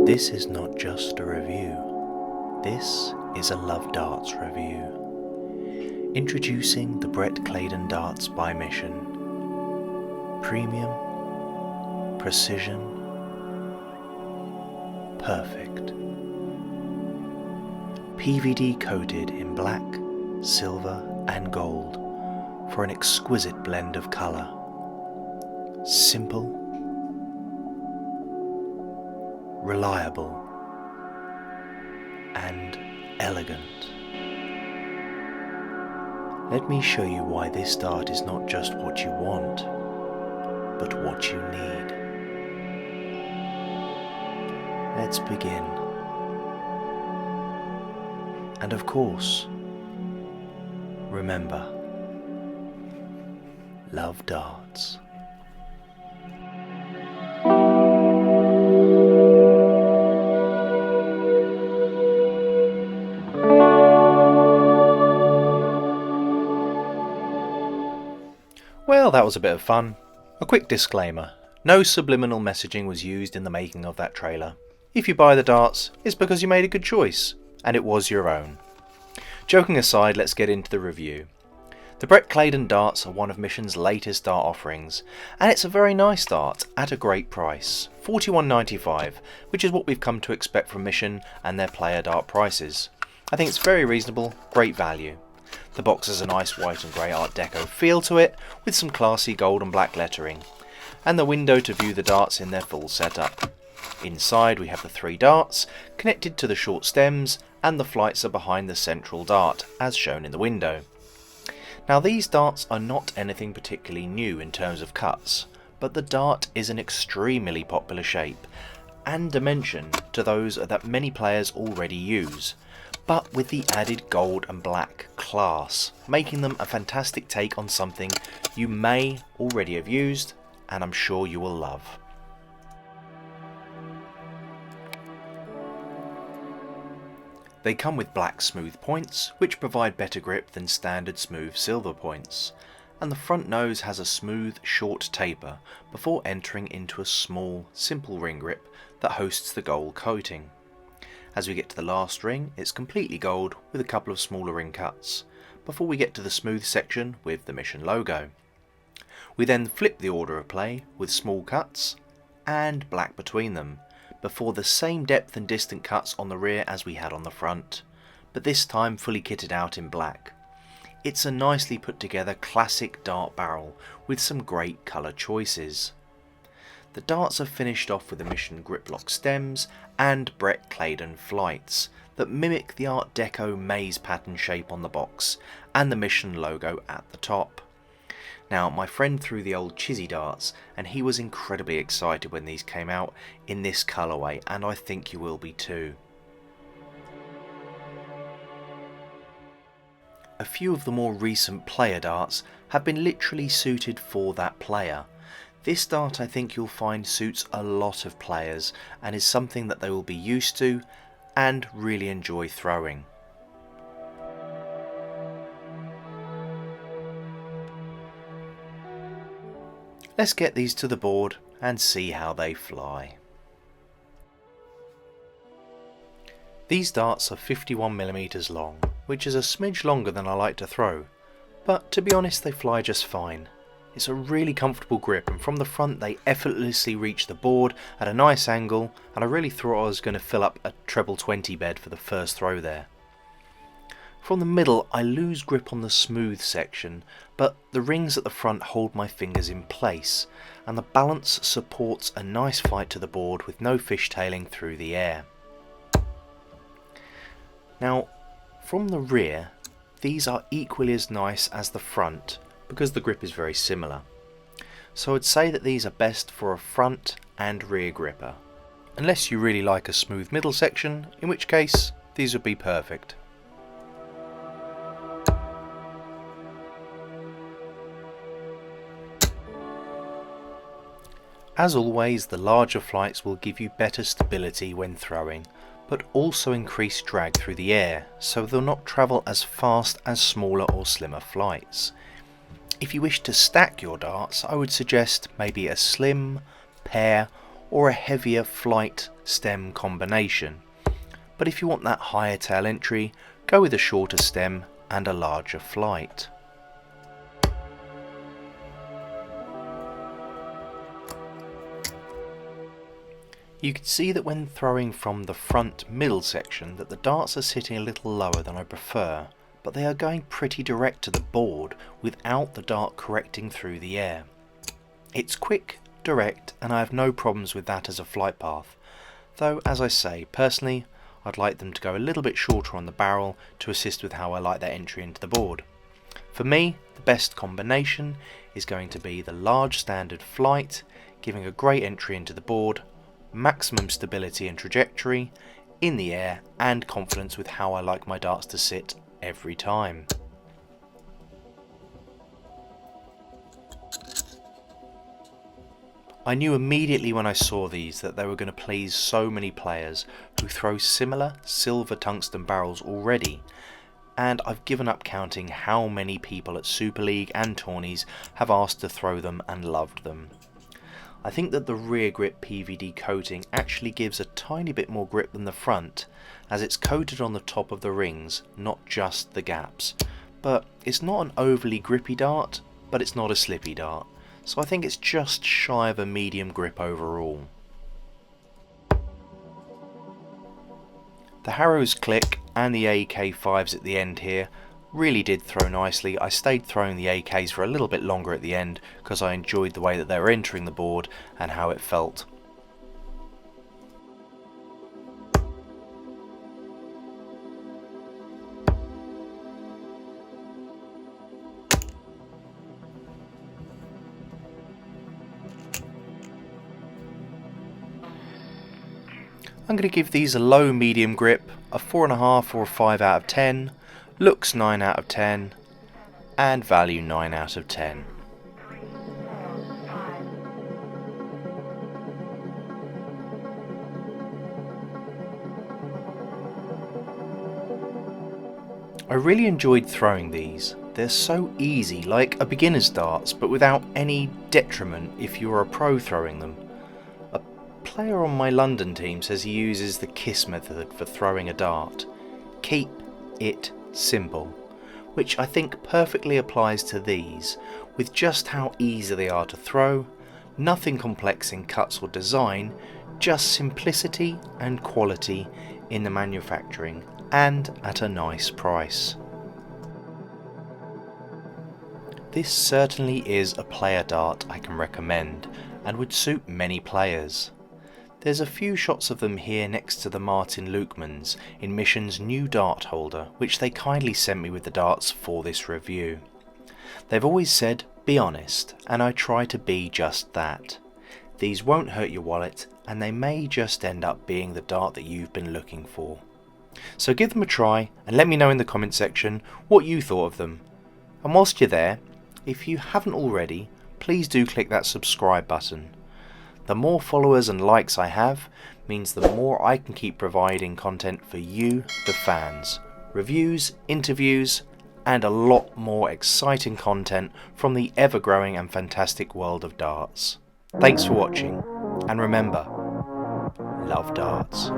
This is not just a review. This is a LoveDarts review. Introducing the CLAYDON darts by Mission. Premium, precision, perfect. PVD coated in black, silver and gold for an exquisite blend of colour. Simple, reliable and elegant. Let me show you why this dart is not just what you want, but what you need. Let's begin. And of course, remember, love darts. Well, that was a bit of fun. A quick disclaimer. No subliminal messaging was used in the making of that trailer. If you buy the darts, it's because you made a good choice, and it was your own. Joking aside, let's get into the review. The CLAYDON darts are one of Mission's latest dart offerings, and it's a very nice dart at a great price, $41.95, which is what we've come to expect from Mission and their player dart prices. I think it's very reasonable, great value. The box has a nice white and grey Art Deco feel to it, with some classy gold and black lettering, and the window to view the darts in their full setup. Inside we have the 3 darts, connected to the short stems, and the flights are behind the central dart, as shown in the window. Now these darts are not anything particularly new in terms of cuts, but the dart is an extremely popular shape, and dimension to those that many players already use, but with the added gold and black class, making them a fantastic take on something you may already have used, and I'm sure you will love. They come with black smooth points, which provide better grip than standard smooth silver points, and the front nose has a smooth, short taper before entering into a small, simple ring grip that hosts the gold coating. As we get to the last ring, it's completely gold with a couple of smaller ring cuts, before we get to the smooth section with the Mission logo. We then flip the order of play with small cuts and black between them, before the same depth and distant cuts on the rear as we had on the front, but this time fully kitted out in black. It's a nicely put together classic dart barrel with some great colour choices. The darts are finished off with the Mission grip lock stems and CLAYDON flights that mimic the Art Deco maze pattern shape on the box and the Mission logo at the top. Now, my friend threw the old Chizzy darts and he was incredibly excited when these came out in this colourway, and I think you will be too. A few of the more recent player darts have been literally suited for that player. This dart I think you'll find suits a lot of players and is something that they will be used to and really enjoy throwing. Let's get these to the board and see how they fly. These darts are 51mm long, which is a smidge longer than I like to throw, but to be honest they fly just fine. It's a really comfortable grip, and from the front they effortlessly reach the board at a nice angle, and I really thought I was going to fill up a treble 20 bed for the first throw there. From the middle I lose grip on the smooth section, but the rings at the front hold my fingers in place, and the balance supports a nice flight to the board with no fishtailing through the air. Now, from the rear, these are equally as nice as the front, because the grip is very similar. So I'd say that these are best for a front and rear gripper, unless you really like a smooth middle section, in which case these would be perfect. As always, the larger flights will give you better stability when throwing, but also increase drag through the air, so they'll not travel as fast as smaller or slimmer flights. If you wish to stack your darts, I would suggest maybe a slim, pair or a heavier flight stem combination. But if you want that higher tail entry, go with a shorter stem and a larger flight. You can see that when throwing from the front middle section that the darts are sitting a little lower than I prefer, but they are going pretty direct to the board without the dart correcting through the air. It's quick, direct, and I have no problems with that as a flight path, though as I say, personally I'd like them to go a little bit shorter on the barrel to assist with how I like their entry into the board. For me, the best combination is going to be the large standard flight, giving a great entry into the board, maximum stability and trajectory in the air, and confidence with how I like my darts to sit every time. I knew immediately when I saw these that they were going to please so many players who throw similar silver tungsten barrels already, and I've given up counting how many people at Super League and tourneys have asked to throw them and loved them. I think that the rear grip PVD coating actually gives a tiny bit more grip than the front, as it's coated on the top of the rings, not just the gaps. But it's not an overly grippy dart, but it's not a slippy dart, so I think it's just shy of a medium grip overall. The Harrows click and the AK5s at the end here really did throw nicely. I stayed throwing the AKs for a little bit longer at the end because I enjoyed the way that they were entering the board and how it felt. I'm going to give these a low medium grip, a 4.5 or a 5 out of 10, looks 9 out of 10, and value 9 out of 10. I really enjoyed throwing these. They're so easy, like a beginner's darts, but without any detriment if you're a pro throwing them. A player on my London team says he uses the KISS method for throwing a dart. Keep it simple, which I think perfectly applies to these, with just how easy they are to throw, nothing complex in cuts or design, just simplicity and quality in the manufacturing, and at a nice price. This certainly is a player dart I can recommend, and would suit many players. There's a few shots of them here next to the Martin Lukemans in Mission's new dart holder, which they kindly sent me with the darts for this review. They've always said, be honest, and I try to be just that. These won't hurt your wallet, and they may just end up being the dart that you've been looking for. So give them a try, and let me know in the comment section what you thought of them. And whilst you're there, if you haven't already, please do click that subscribe button. The more followers and likes I have means the more I can keep providing content for you, the fans. Reviews, interviews, and a lot more exciting content from the ever-growing and fantastic world of darts. Thanks for watching, and remember, love darts.